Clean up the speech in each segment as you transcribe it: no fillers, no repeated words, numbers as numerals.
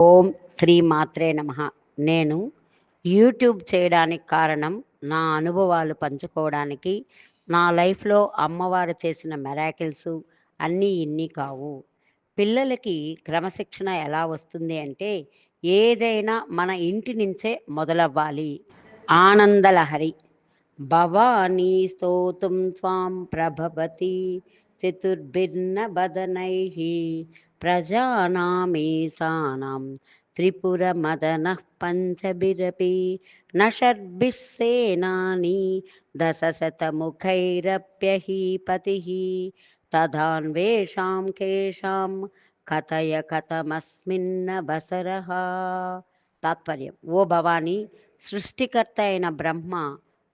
ఓం శ్రీ మాత్రే నమః. నేను యూట్యూబ్ చేయడానికి కారణం నా అనుభవాలు పంచుకోవడానికి. నా లైఫ్‌లో అమ్మవారు చేసిన మిరాకిల్సు అన్నీ ఇన్ని కావు. పిల్లలకి క్రమశిక్షణ ఎలా వస్తుంది అంటే, ఏదైనా మన ఇంటి నుంచే మొదలవ్వాలి. ఆనందలహరి భవానీ స్తోతుం త్వాం ప్రభవతి చతుర్భిర్నవదనైః ప్రజానామీశానాం త్రిపురమదనః పంచభిరపి నషద్భిः సేనాని దశశతముఖైరప్యహీపతిः తదాన్వేషాం కేషాం కథయ కథమస్మిన్నవసరః. తాత్పర్యం: ఓ భవాని, సృష్టికర్త అయిన బ్రహ్మ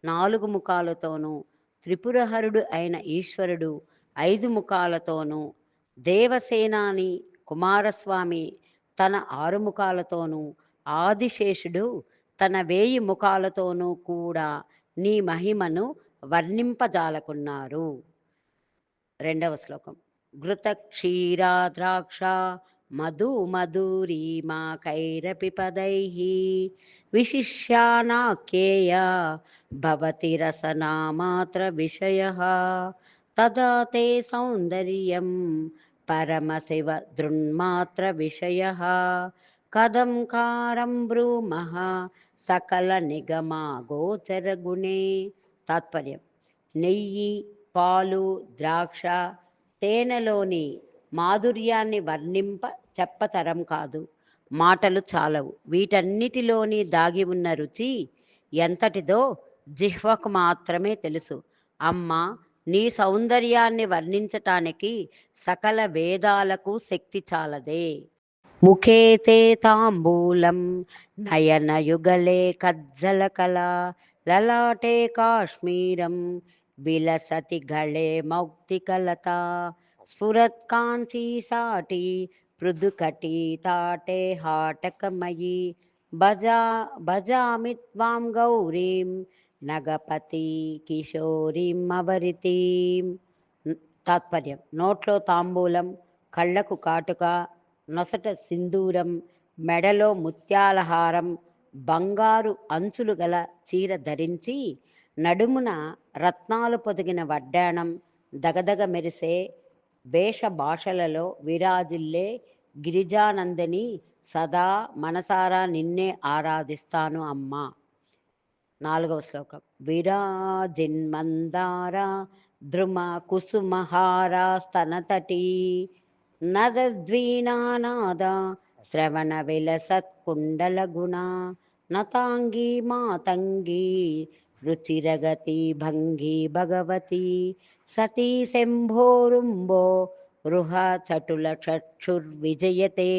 4 ముఖాలతోనూ, త్రిపురహరుడు అయిన ఈశ్వరుడు 5 ముఖాలతోనూ, దేవసేనాని కుమారస్వామి తన 6 ముఖాలతోనూ, ఆదిశేషుడు తన 1000 ముఖాలతోనూ కూడా నీ మహిమను వర్ణింపజాలకున్నారు. 2వ శ్లోకం. ఘృత క్షీరా ద్రాక్ష మధు మధురీమా కైరపి పదైః విశిష్యానాఖ్యేయ భవతి రసనామాత్ర విషయః తదా తే సౌందర్యం పరమశివ దృన్మాత్ర విషయః కథం కారం బ్రూమః సకల నిగమా గోచర గుణే. తాత్పర్యం: నెయ్యి, పాలు, ద్రాక్ష, తేనెలోని మాధుర్యాన్ని వర్ణింప చెప్పతరం కాదు. మాటలు చాలవు. వీటన్నిటిలోని దాగి ఉన్న రుచి ఎంతటిదో జిహ్వకు మాత్రమే తెలుసు. అమ్మా, నీ సౌందర్యాన్ని వర్ణించటానికి సకల వేదాలకు శక్తి చాలదే. ముఖే తే తాంబూలం నయనయుగళే కజ్జలకళా లలాటే కాశ్మీరం విలసతి గళే మౌక్తికలతా స్ఫురత్కాంచీ సాటి పృథుకటీ తాటే హాటకమయీ భజామి త్వాం గౌరీం నగపతి కిశోరీం అవరితీం. తాత్పర్యం: నోట్లో తాంబూలం, కళ్ళకు కాటుక, నొసట సింధూరం, మెడలో ముత్యాలహారం, బంగారు అంచులు గల చీర ధరించి, నడుమున రత్నాలు పొదిగిన వడ్డాణం, దగదగ మెరిసే వేషభాషలలో విరాజిల్లే గిరిజానందిని, సదా మనసారా నిన్నే ఆరాధిస్తాను అమ్మా. 4వ శ్లోకం. విరాజిన్మందార ద్రుమ కుసుమహారా స్తనతటీ నదద్వీనానాద శ్రవణ విలసత్కుండల గుణ నతాంగీ మాతంగీ రుచిరగతి భంగీ భగవతి సతీ శంభోరుంబో రుహ చటుల చక్షుర్విజయతే.